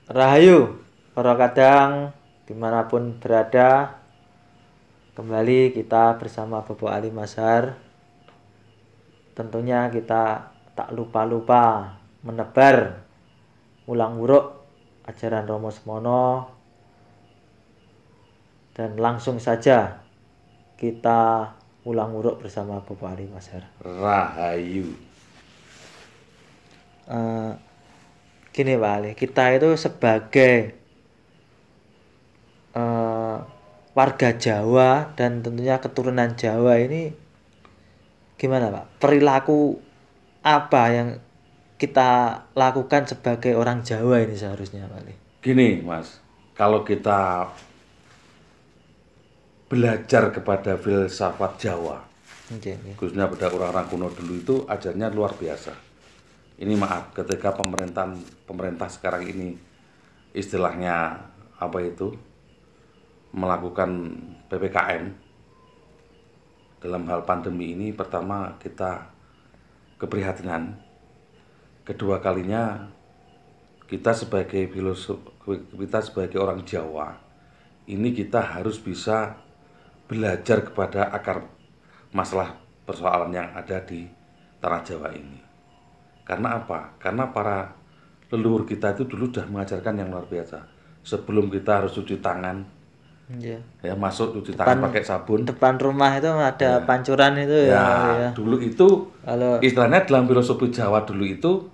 Rahayu, para kadang dimanapun berada, kembali kita bersama Bobo Ali Mazhar. Tentunya kita tak lupa-lupa menebar ulang wuruk ajaran Romo Semono, dan langsung saja kita ulang wuruk bersama Bobo Ali Mazhar. Rahayu. Gini Pak Ali, kita itu sebagai warga Jawa dan tentunya keturunan Jawa ini gimana Pak? Perilaku apa yang kita lakukan sebagai orang Jawa ini seharusnya Pak Ali? Gini Mas, kalau kita belajar kepada filsafat Jawa, khususnya pada orang-orang kuno dulu, itu ajarnya luar biasa. Ini maaf, ketika pemerintah sekarang ini istilahnya apa itu, melakukan PPKM dalam hal pandemi ini, pertama kita keprihatinan, kedua kalinya kita sebagai orang Jawa ini kita harus bisa belajar kepada akar masalah persoalan yang ada di tanah Jawa ini. Karena apa? Karena para leluhur kita itu dulu sudah mengajarkan yang luar biasa. Sebelum kita harus cuci tangan, ya masuk cuci tangan pakai sabun. Depan rumah itu ada pancuran itu ya. Dulu itu istilahnya dalam filosofi Jawa dulu itu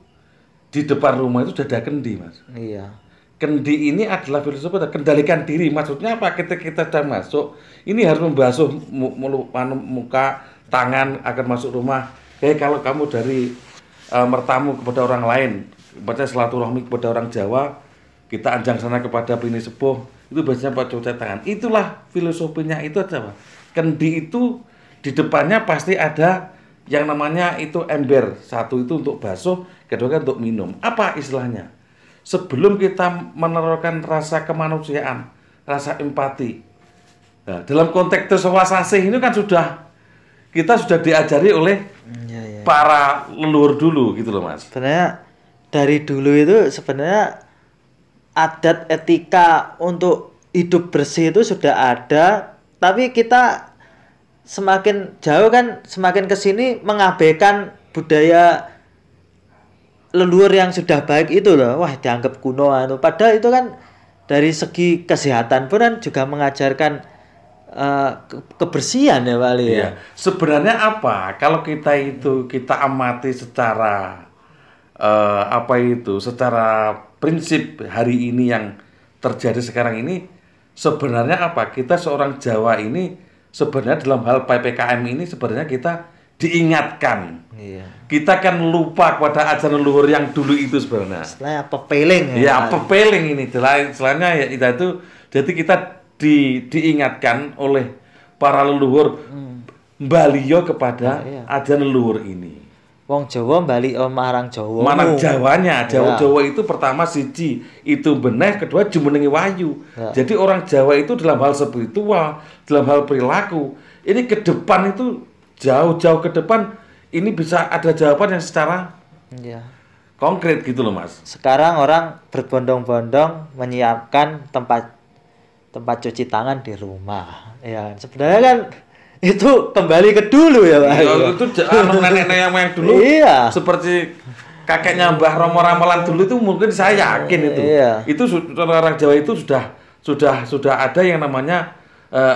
di depan rumah itu sudah ada kendi, Mas. Iya. Kendi ini adalah filosofi kendalikan diri. Maksudnya apa? Ketika kita sudah masuk, ini harus membasuh muka, tangan akan masuk rumah. Kalau kamu dari mertamu kepada orang lain, baca silaturahmi kepada orang Jawa, kita anjang sana kepada bini sepuh, itu biasanya pakai cuci tangan. Itulah filosofinya itu apa? Kendi itu di depannya pasti ada yang namanya itu ember. Satu itu untuk basuh, kedua kan untuk minum. Apa istilahnya? Sebelum kita menaruhkan rasa kemanusiaan, rasa empati. Nah, dalam konteks terselasasih ini kan kita sudah diajari oleh para leluhur dulu gitu loh Mas. Sebenarnya dari dulu itu sebenarnya adat etika untuk hidup bersih itu sudah ada, tapi kita semakin jauh kan semakin kesini mengabaikan budaya leluhur yang sudah baik itu loh. Wah, dianggap kuno itu. Padahal itu kan dari segi kesehatan pun kan juga mengajarkan kebersihan ya Pak Ali. Iya. Sebenarnya apa? Kalau kita amati secara secara prinsip hari ini yang terjadi sekarang ini, sebenarnya apa? Kita seorang Jawa ini sebenarnya dalam hal PPKM ini sebenarnya kita diingatkan. Iya. Kita kan lupa kepada ajaran leluhur yang dulu itu sebenarnya. Istilahnya pepeling ya. Ya, pepeling ini. Selainnya ya itu jadi kita diingatkan oleh para leluhur baliyo kepada ajaran leluhur ini. Wong Jawa bali marang Jawa. Marang Jawanya, Jawa itu pertama siji itu beneh, kedua jumenengi wayu. Ya. Jadi orang Jawa itu dalam hal spiritual, dalam hal perilaku, ini ke depan itu jauh-jauh ke depan ini bisa ada jawaban yang secara konkret gitu loh Mas. Sekarang orang berbondong-bondong menyiapkan tempat cuci tangan di rumah. Ya, sebenarnya kan itu kembali ke dulu ya Pak. Itu nenek-nenek yang dulu. Iya. Seperti kakeknya Mbah Romo Ramalan dulu itu mungkin saya yakin itu. Iya. Itu orang Jawa itu sudah ada yang namanya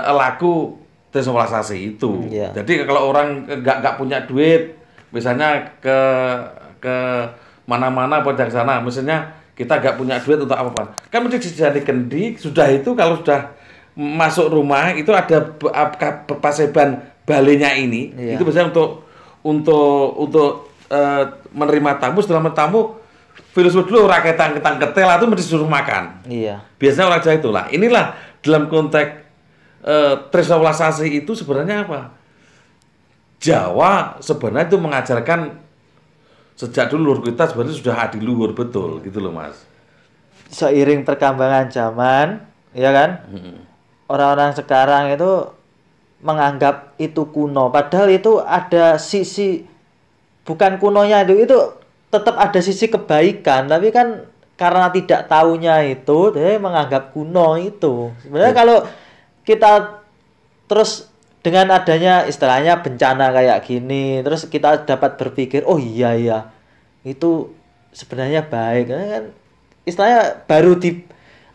laku desolasasi itu. Iya. Jadi kalau orang nggak punya duit, misalnya ke mana-mana pojok sana, misalnya kita nggak punya duit untuk apa-apa, kan mesti disediakan kendi. Sudah itu kalau sudah masuk rumah itu ada paseban balenya ini, itu biasanya untuk menerima tamu. Setelah tamu, filosofi dulu raketan ketang ketel itu mesti disuruh makan. Iya. Biasanya orang Jawa itulah. Inilah dalam konteks tresolasasi itu sebenarnya apa? Jawa sebenarnya itu mengajarkan sejak dulu luhur kita sebenarnya sudah adiluhur betul gitu loh Mas. Seiring perkembangan zaman, ya kan? Orang-orang sekarang itu menganggap itu kuno, padahal itu ada sisi bukan kunonya itu tetap ada sisi kebaikan, tapi kan karena tidak tahunya itu dia menganggap kuno itu. Sebenarnya kalau kita terus dengan adanya istilahnya bencana kayak gini, terus kita dapat berpikir, oh iya ya, itu sebenarnya baik. Karena kan istilahnya baru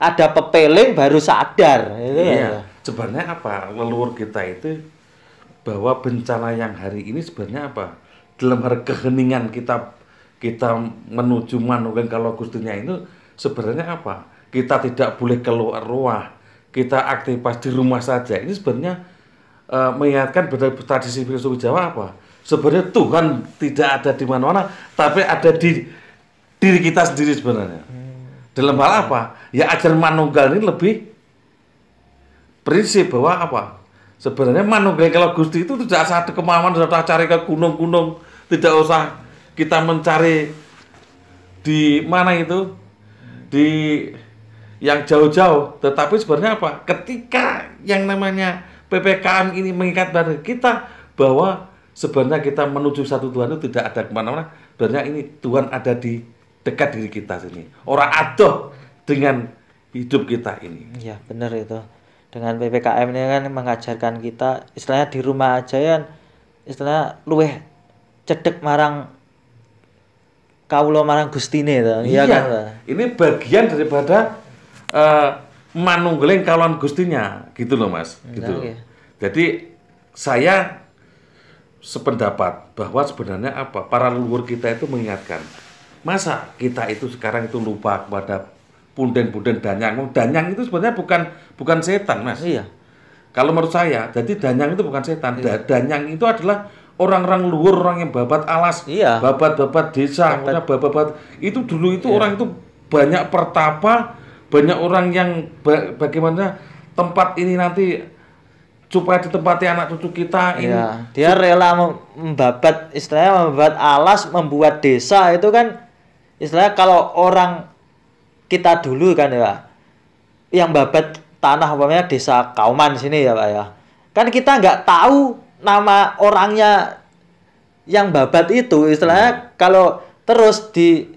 ada pepeling baru sadar. Gitu iya. Sebenarnya apa? Leluhur kita itu bahwa bencana yang hari ini sebenarnya apa? Dalam hal keheningan kita menuju Manunggaling kalau Gustinya itu sebenarnya apa? Kita tidak boleh keluar rumah, kita aktivitas di rumah saja. Ini sebenarnya mengingatkan pada tradisi filosofi Jawa apa? Sebenarnya Tuhan tidak ada di mana-mana, tapi ada di diri kita sendiri sebenarnya. Dalam hal apa? Ya ajaran Manunggal ini lebih prinsip bahwa apa? Sebenarnya Manunggaling kalau Gusti itu tidak satu kemauan, tidak usah cari ke gunung-gunung, tidak usah kita mencari di mana itu, di yang jauh-jauh. Tetapi sebenarnya apa? Ketika yang namanya PPKM ini mengikat pada kita bahwa sebenarnya kita menuju satu Tuhan itu tidak ada kemana-mana. Sebenarnya ini Tuhan ada di dekat diri kita sini. Orang adoh dengan hidup kita ini. Iya benar itu. Dengan PPKM ini kan mengajarkan kita istilahnya di rumah aja kan istilahnya luweh cedek marang kawula marang Gustine itu. Iya kan? Ini bagian daripada Manunggaling kawan Gustinya gitu loh Mas. Gitu. Iya. Jadi saya sependapat bahwa sebenarnya apa? Para leluhur kita itu mengingatkan. Masa kita itu sekarang itu lupa kepada punden-punden danyang. Danyang itu sebenarnya bukan setan, Mas. Iya. Kalau menurut saya, jadi danyang itu bukan setan. Danyang itu adalah orang-orang luhur, orang yang babat alas, babat-babat desa, babat itu dulu itu orang itu banyak pertapa, banyak orang yang bagaimana tempat ini nanti supaya ditempati anak cucu kita ini. Iya, dia rela membabat istilahnya membabat alas, membuat desa itu kan istilahnya kalau orang kita dulu kan ya yang babat tanah umpamanya desa Kauman sini ya Pak ya. Kan kita nggak tahu nama orangnya yang babat itu istilahnya kalau terus di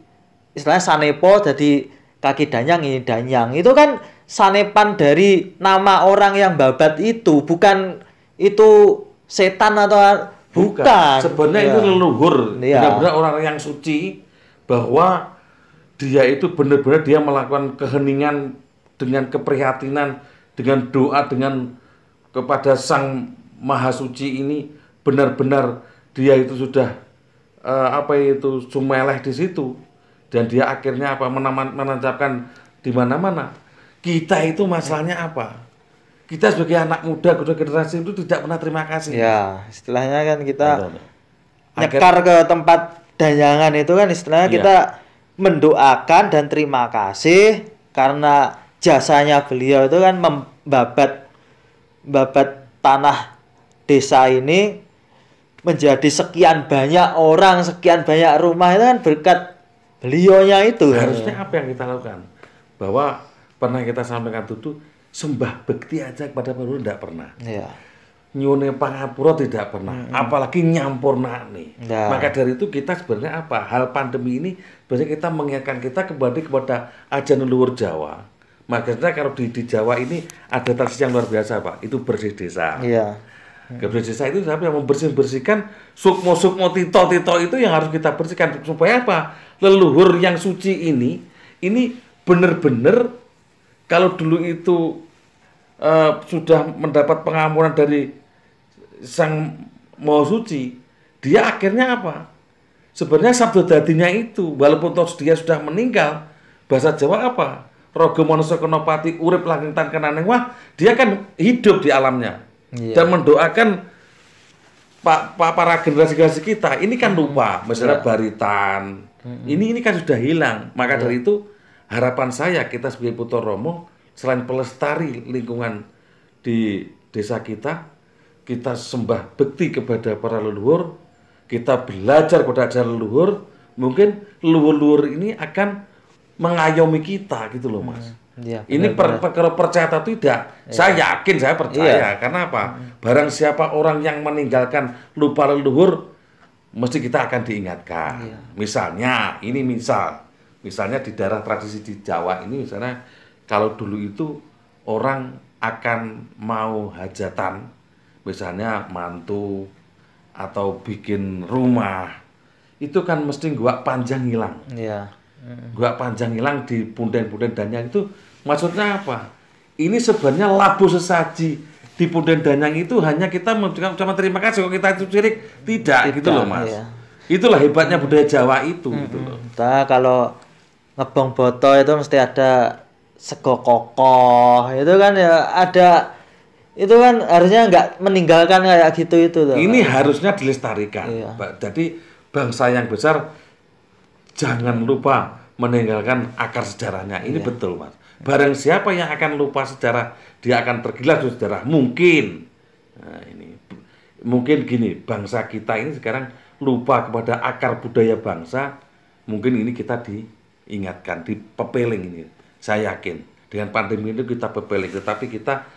istilahnya sanepo jadi kaki danyang ini danyang itu kan sanepan dari nama orang yang babat itu bukan itu setan atau bukan. Sebenarnya itu leluhur, benar-benar orang yang suci bahwa dia itu benar-benar dia melakukan keheningan dengan keprihatinan, dengan doa, dengan kepada Sang Maha Suci ini benar-benar dia itu sudah sumeleh di situ dan dia akhirnya menancapkan di mana-mana. Kita itu masalahnya apa? Kita sebagai anak muda, generasi itu tidak pernah terima kasih. Ya, istilahnya kan kita nyekar ke tempat danyangan itu kan istilahnya kita mendoakan dan terima kasih karena jasanya beliau itu kan membabat tanah desa ini menjadi sekian banyak orang, sekian banyak rumah itu kan berkat beliaunya itu. Harusnya apa yang kita lakukan? Bahwa pernah kita sampaikan itu sembah bekti aja kepada leluhur tidak pernah. Iya. Nyune pangapura tidak pernah, apalagi nyampurnane. Maka dari itu kita sebenarnya apa? Hal pandemi ini sebenarnya kita mengingatkan kita kembali kepada ajaran leluhur Jawa. Makanya kalau di Jawa ini ada tradisi yang luar biasa Pak, itu bersih desa. Iya. Bersih desa itu siapa yang membersihkan sukmo tito itu yang harus kita bersihkan supaya apa? Leluhur yang suci ini benar-benar kalau dulu itu sudah mendapat pengampunan dari Sang Maha Suci, dia akhirnya apa? Sebenarnya sabda dadinya itu, walaupun dia sudah meninggal, bahasa Jawa apa? Rogo manusia kenopati urip langing tan kenaneng wah, dia kan hidup di alamnya. Dan mendoakan para generasi kita, ini kan lupa, misalnya baritan, ini kan sudah hilang. Maka dari itu harapan saya kita sebagai Putra Romo selain pelestari lingkungan di desa kita sembah bekti kepada para leluhur, kita belajar kepada ajaran leluhur, mungkin leluhur ini akan mengayomi kita gitu loh Mas. Ya, ini percaya atau tidak, saya yakin, saya percaya. Karena apa? Barang siapa orang yang meninggalkan lupa leluhur, mesti kita akan diingatkan. Misalnya, ini misal Misalnya di daerah tradisi di Jawa ini misalnya kalau dulu itu orang akan mau hajatan, misalnya mantu atau bikin rumah, itu kan mesti guak panjang hilang. Iya. Guak panjang hilang di punden-punden danyang itu maksudnya apa? Ini sebenarnya labu sesaji di punden danyang itu hanya kita cuma terima kasih kalau kita itu sirik, tidak gitu loh Mas. Iya. Itulah hebatnya budaya Jawa itu gitu loh. Nah, kalau ngebong boto itu mesti ada sego kokoh, itu kan ya ada, itu kan harusnya nggak meninggalkan kayak gitu itu tuh. Ini harusnya dilestarikan. Iya. Jadi bangsa yang besar jangan lupa meninggalkan akar sejarahnya. Ini betul Mas. Barang siapa yang akan lupa sejarah, dia akan tergila dengan sejarah. Mungkin. Nah, ini mungkin gini, bangsa kita ini sekarang lupa kepada akar budaya bangsa. Mungkin ini kita diingatkan, dipepeling ini. Saya yakin dengan pandemi itu kita pepeling, tetapi kita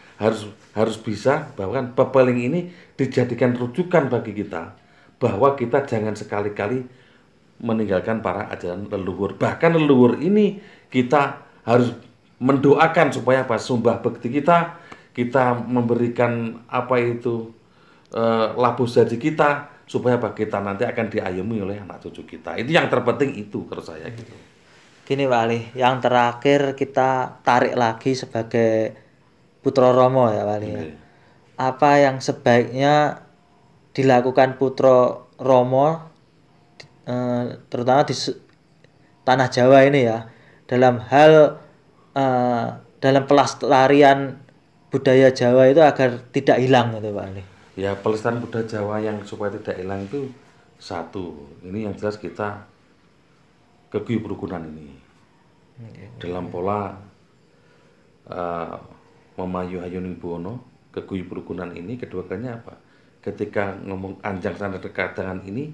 harus bisa bahwa pepeling ini dijadikan rujukan bagi kita bahwa kita jangan sekali-kali meninggalkan para ajaran leluhur. Bahkan leluhur ini kita harus mendoakan supaya apa? Sumbah bekti kita memberikan apa itu labu saji kita supaya apa? Kita nanti akan diayomi oleh anak cucu kita. Itu yang terpenting itu menurut saya gitu. Gini Pak Ali, yang terakhir kita tarik lagi sebagai Putra Romo ya Pak Ali. Ya. Apa yang sebaiknya dilakukan Putra Romo terutama di tanah Jawa ini ya, dalam hal dalam pelestarian budaya Jawa itu agar tidak hilang gitu Pak Ali. Ya, pelestarian budaya Jawa yang supaya tidak hilang itu satu, ini yang jelas kita keguyup kerukunan ini dalam pola Memayu Hayuning Buwono, keguyup kerukunan ini kedua kalinya apa? Ketika ngomong anjang sana dekatangan ini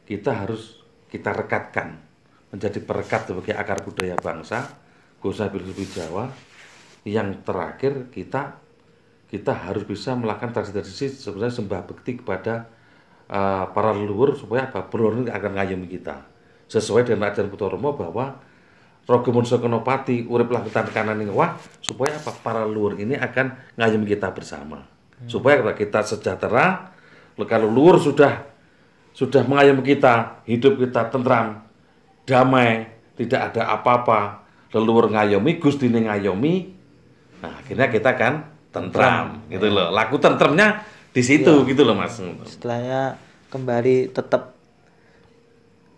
kita rekatkan menjadi perekat sebagai akar budaya bangsa, khususnya filosofi Jawa. Yang terakhir kita harus bisa melakukan tradisi sebenarnya sembah bekti kepada para leluhur supaya apa? Leluhur akan ngayomi kita. Sesuai dengan ajaran Putra Romo bahwa Rogo Monso Kenopati uriplah kanan ing wah supaya apa? Para leluhur ini akan ngayomi kita bersama. Supaya kita sejahtera, kalau leluhur sudah mengayomi kita, hidup kita tentram, damai, tidak ada apa-apa, leluhur ngayomi, Gustine ngayomi, nah akhirnya kita kan tentram, gitu loh. Laku tentremnya di situ, gitu loh Mas. Setelahnya kembali tetap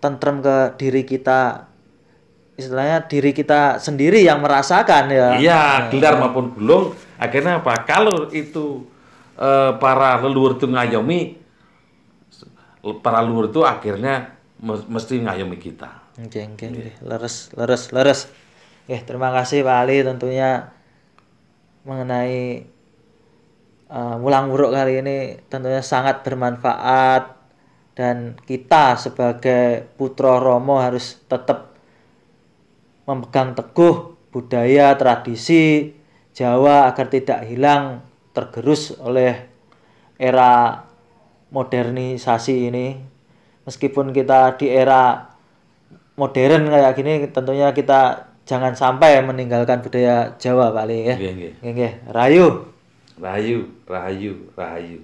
tentrem ke diri kita, istilahnya diri kita sendiri yang merasakan ya. Iya, gelar maupun gulung, akhirnya apa? Kalau itu para leluhur itu ngayomi, para leluhur itu akhirnya mesti ngayomi kita. Oke. Leres. Terima kasih Pak Ali tentunya mengenai Wulang Wuruk kali ini tentunya sangat bermanfaat, dan kita sebagai Putra Romo harus tetap memegang teguh budaya tradisi Jawa agar tidak hilang tergerus oleh era modernisasi ini. Meskipun kita di era modern kayak gini, tentunya kita jangan sampai meninggalkan budaya Jawa Pak Ali ya. Nggih. Nggih. Rahayu. Rahayu.